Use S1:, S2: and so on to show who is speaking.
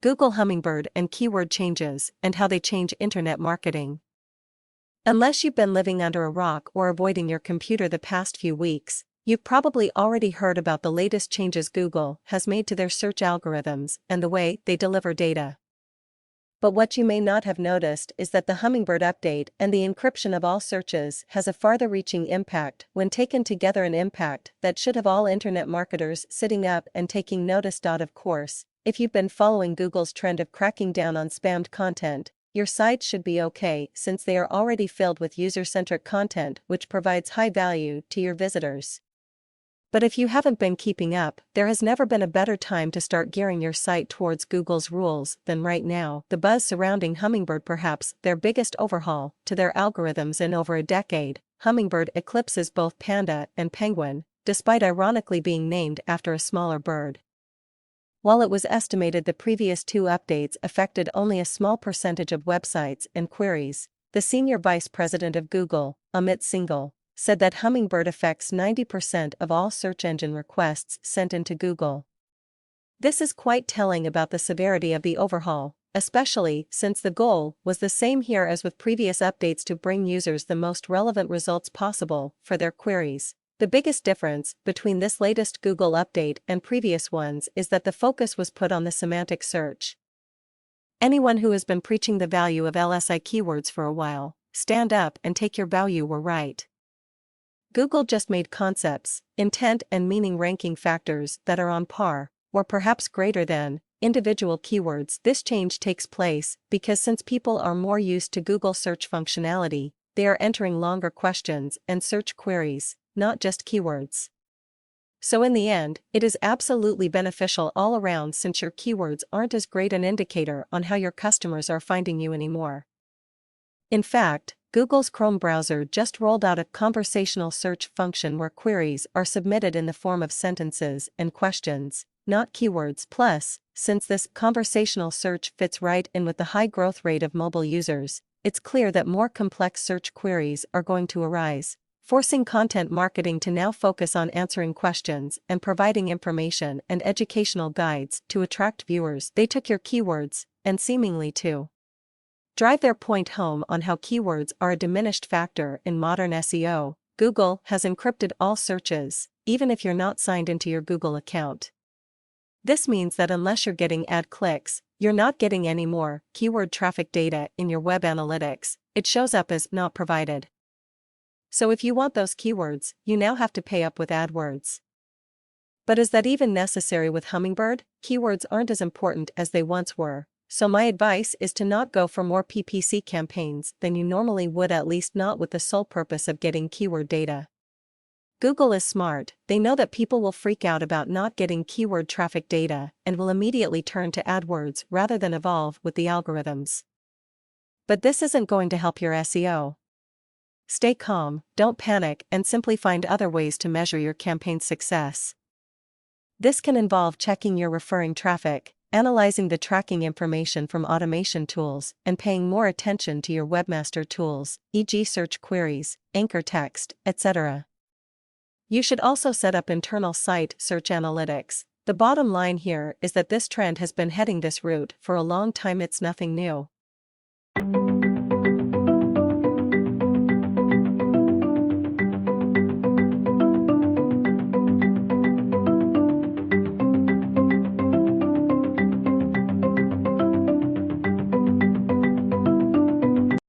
S1: Google Hummingbird and keyword changes and how they change internet marketing. Unless you've been living under a rock or avoiding your computer the past few weeks, you've probably already heard about the latest changes Google has made to their search algorithms and the way they deliver data. But what you may not have noticed is that the Hummingbird update and the encryption of all searches has a farther-reaching impact when taken together, an impact that should have all internet marketers sitting up and taking notice. Of course, if you've been following Google's trend of cracking down on spammed content, your site should be okay, since they are already filled with user-centric content which provides high value to your visitors. But if you haven't been keeping up, there has never been a better time to start gearing your site towards Google's rules than right now. The buzz surrounding Hummingbird, perhaps their biggest overhaul to their algorithms in over a decade, Hummingbird eclipses both Panda and Penguin, despite ironically being named after a smaller bird. While it was estimated the previous two updates affected only a small percentage of websites and queries, the senior vice president of Google, Amit Singhal, said that Hummingbird affects 90% of all search engine requests sent into Google. This is quite telling about the severity of the overhaul, especially since the goal was the same here as with previous updates, to bring users the most relevant results possible for their queries. The biggest difference between this latest Google update and previous ones is that the focus was put on the semantic search. Anyone who has been preaching the value of LSI keywords for a while, stand up and take your bow. You were right. Google just made concepts, intent and meaning ranking factors that are on par, or perhaps greater than, individual keywords. This change takes place because since people are more used to Google search functionality, they are entering longer questions and search queries, not just keywords. So in the end, it is absolutely beneficial all around, since your keywords aren't as great an indicator on how your customers are finding you anymore. In fact, Google's Chrome browser just rolled out a conversational search function where queries are submitted in the form of sentences and questions, not keywords. Plus, since this conversational search fits right in with the high growth rate of mobile users, it's clear that more complex search queries are going to arise, forcing content marketing to now focus on answering questions and providing information and educational guides to attract viewers. They took your keywords, and seemingly to drive their point home on how keywords are a diminished factor in modern SEO. Google has encrypted all searches, even if you're not signed into your Google account. This means that unless you're getting ad clicks, you're not getting any more keyword traffic data in your web analytics. It shows up as not provided. So if you want those keywords, you now have to pay up with AdWords. But is that even necessary with Hummingbird? Keywords aren't as important as they once were. So my advice is to not go for more PPC campaigns than you normally would, at least not with the sole purpose of getting keyword data. Google is smart. They know that people will freak out about not getting keyword traffic data and will immediately turn to AdWords rather than evolve with the algorithms. But this isn't going to help your SEO. Stay calm, don't panic, and simply find other ways to measure your campaign's success. This can involve checking your referring traffic, analyzing the tracking information from automation tools, and paying more attention to your webmaster tools, e.g. search queries, anchor text, etc. You should also set up internal site search analytics. The bottom line here is that this trend has been heading this route for a long time. It's nothing new.